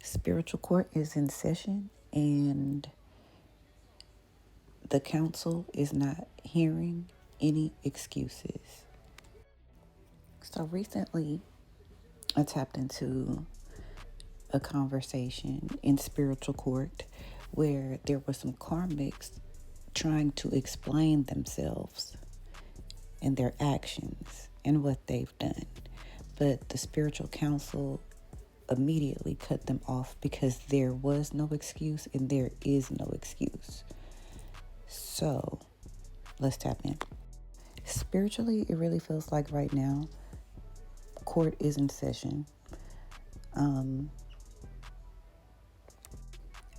Spiritual court is in session, and the council is not hearing any excuses. So recently, I tapped into a conversation in spiritual court where there were some karmics trying to explain themselves and their actions and what they've done. But the spiritual council immediately cut them off because there was no excuse and there is no excuse. So let's tap in. Spiritually, it really feels like right now, court is in session.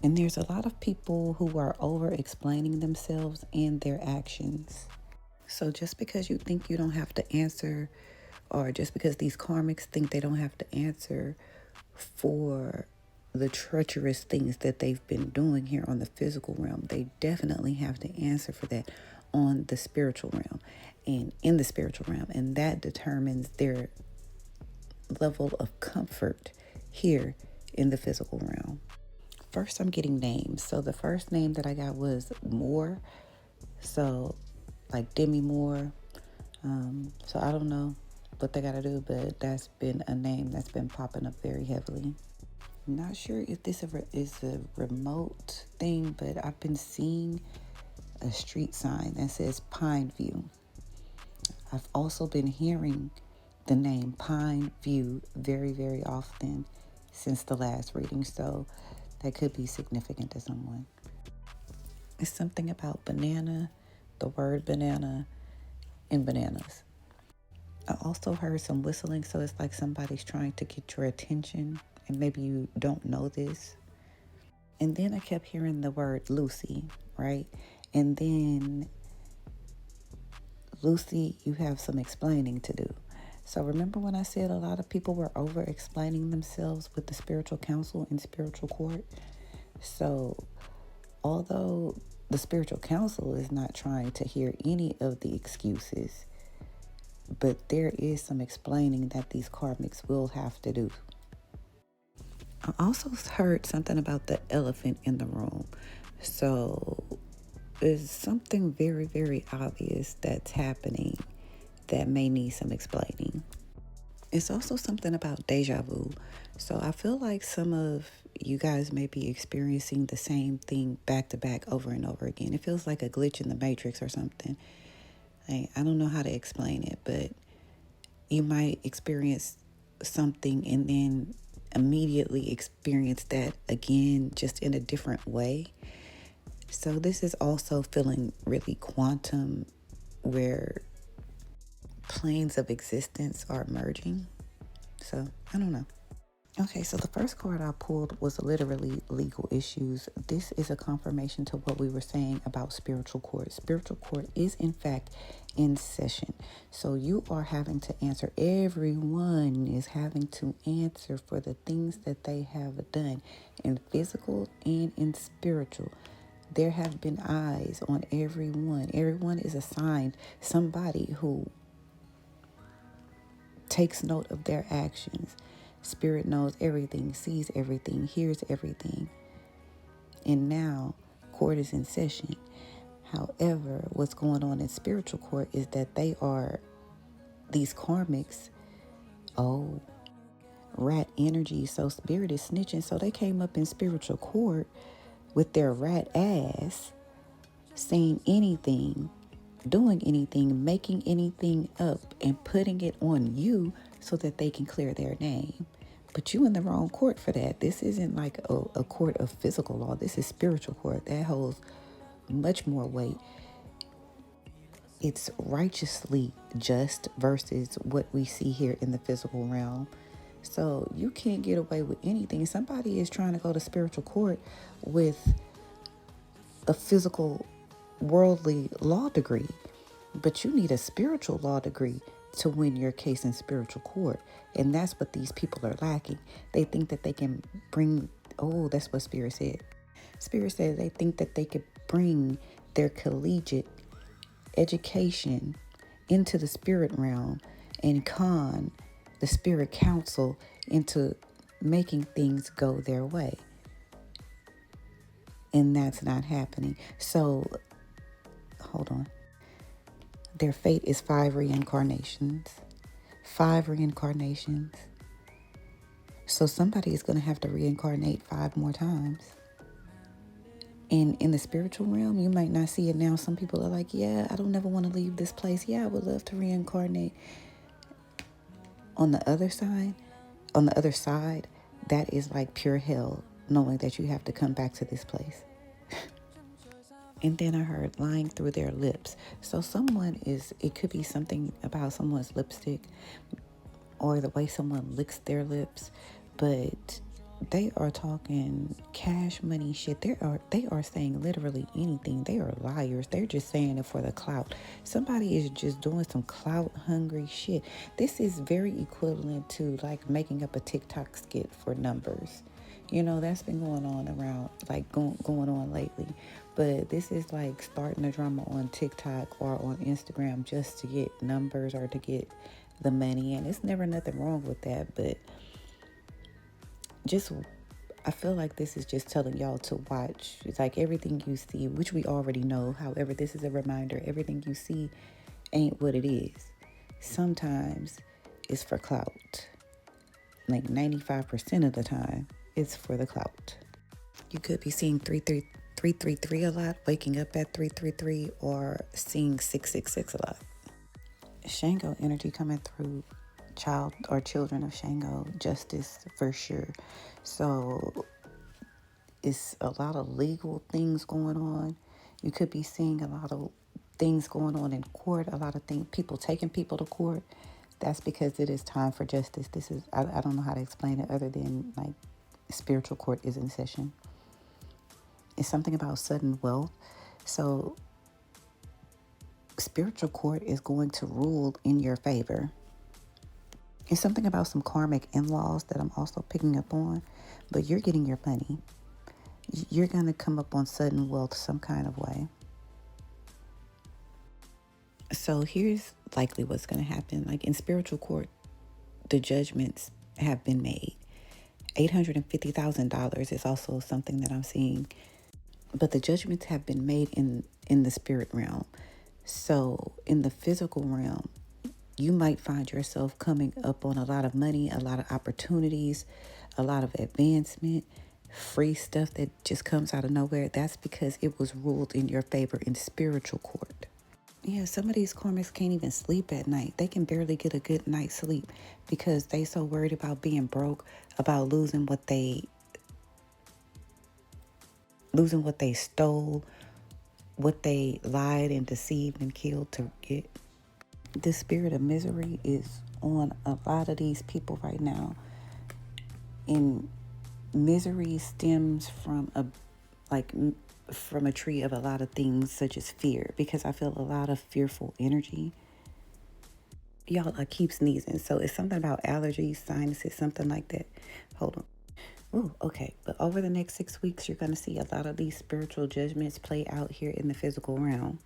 And there's a lot of people who are over explaining themselves and their actions. So just because you think you don't have to answer, or just because these karmics think they don't have to answer for the treacherous things that they've been doing here on the physical realm, they definitely have to answer for that on the spiritual realm and in the spiritual realm. And that determines their level of comfort here in the physical realm. First, I'm getting names. So the first name that I got was Moore. So like Demi Moore. So I don't know what they got to do, but that's been a name that's been popping up very heavily. Not sure if this is a remote thing, but I've been seeing a street sign that says Pine View. I've also been hearing the name Pine View very, very often since the last reading, so that could be significant to someone. It's something about banana, the word banana, and bananas. I also heard some whistling, so it's like somebody's trying to get your attention, and maybe you don't know this. And then I kept hearing the word Lucy, right? And then Lucy, you have some explaining to do. So remember when I said a lot of people were over explaining themselves with the spiritual council and spiritual court? So although the spiritual council is not trying to hear any of the excuses, but there is some explaining that these karmics will have to do. I also heard something about the elephant in the room. So there's something very, very obvious that's happening that may need some explaining. It's also something about deja vu. So I feel like some of you guys may be experiencing the same thing back to back over and over again. It feels like a glitch in the matrix or something. I don't know how to explain it, but you might experience something and then immediately experience that again, just in a different way. So this is also feeling really quantum, where planes of existence are merging. So I don't know. Okay, so the first card I pulled was literally legal issues. This is a confirmation to what we were saying about spiritual court. Spiritual court is, in fact, in session. So you are having to answer. Everyone is having to answer for the things that they have done in physical and in spiritual. There have been eyes on everyone. Everyone is assigned somebody who takes note of their actions. Spirit knows everything, sees everything, hears everything. And now court is in session. However, what's going on in spiritual court is that these karmics, rat energy. So spirit is snitching. So they came up in spiritual court with their rat ass, saying anything, doing anything, making anything up, and putting it on you so that they can clear their name. But you in the wrong court for that. This isn't like a court of physical law. This is spiritual court. That holds much more weight. It's righteously just versus what we see here in the physical realm. So you can't get away with anything. Somebody is trying to go to spiritual court with a physical worldly law degree, but you need a spiritual law degree to win your case in spiritual court. And that's what these people are lacking. They think that they can bring, that's what Spirit said. Spirit said they think that they could bring their collegiate education into the spirit realm and con the spirit council into making things go their way. And that's not happening. So, hold on. Their fate is 5 reincarnations. 5 reincarnations. So somebody is going to have to reincarnate 5 more times. And in the spiritual realm, you might not see it now. Some people are like, yeah, I don't ever want to leave this place. Yeah, I would love to reincarnate. On the other side, that is like pure hell, knowing that you have to come back to this place. And then I heard lying through their lips. So it could be something about someone's lipstick or the way someone licks their lips, but they are talking cash money shit. They are saying literally anything. They are liars. They're just saying it for the clout. Somebody is just doing some clout hungry shit. This is very equivalent to like making up a TikTok skit for numbers. You know, that's been going on around, like going on lately. But this is like starting a drama on TikTok or on Instagram just to get numbers or to get the money. And it's never nothing wrong with that. But I feel like this is just telling y'all to watch. It's like everything you see, which we already know. However, this is a reminder. Everything you see ain't what it is. Sometimes it's for clout. Like 95% of the time, it's for the clout. You could be seeing 333 a lot, waking up at 333, or seeing 666 a lot. Shango energy coming through child or children of Shango, justice for sure. So it's a lot of legal things going on. You could be seeing a lot of things going on in court, a lot of things, people taking people to court. That's because it is time for justice. I don't know how to explain it other than like spiritual court is in session. It's something about sudden wealth. So spiritual court is going to rule in your favor. It's something about some karmic in-laws that I'm also picking up on, but you're getting your money. You're going to come up on sudden wealth some kind of way. So here's likely what's going to happen. Like in spiritual court, the judgments have been made. $850,000 is also something that I'm seeing. But the judgments have been made in the spirit realm. So in the physical realm, you might find yourself coming up on a lot of money, a lot of opportunities, a lot of advancement, free stuff that just comes out of nowhere. That's because it was ruled in your favor in spiritual court. Yeah, some of these karmics can't even sleep at night. They can barely get a good night's sleep because they so worried about being broke, about losing what they stole, what they lied and deceived and killed to get. The spirit of misery is on a lot of these people right now. And misery stems from a tree of a lot of things such as fear, because I feel a lot of fearful energy. Y'all, I keep sneezing, so it's something about allergies, sinuses, something like that. Hold on. Oh, okay. But over the next 6 weeks, you're going to see a lot of these spiritual judgments play out here in the physical realm.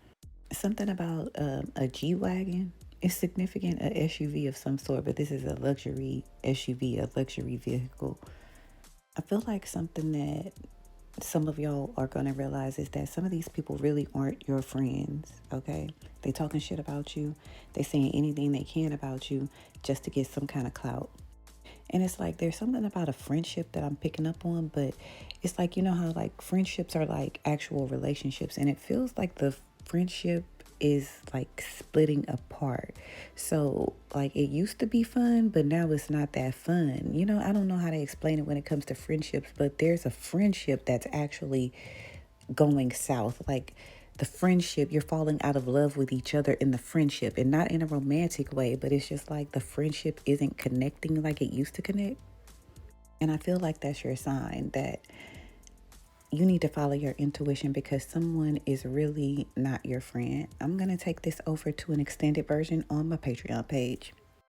Something about a G-Wagon is significant, a SUV of some sort, but this is a luxury SUV, a luxury vehicle. I feel like something that some of y'all are going to realize is that some of these people really aren't your friends, okay? They talking shit about you. They saying anything they can about you just to get some kind of clout. And it's like there's something about a friendship that I'm picking up on, but it's like, you know how like friendships are like actual relationships, and it feels like the friendship is like splitting apart. So like it used to be fun, but now it's not that fun. You know, I don't know how to explain it when it comes to friendships, but there's a friendship that's actually going south. Like the friendship, you're falling out of love with each other in the friendship, and not in a romantic way, but it's just like the friendship isn't connecting like it used to connect. And I feel like that's your sign that you need to follow your intuition, because someone is really not your friend. I'm going to take this over to an extended version on my Patreon page.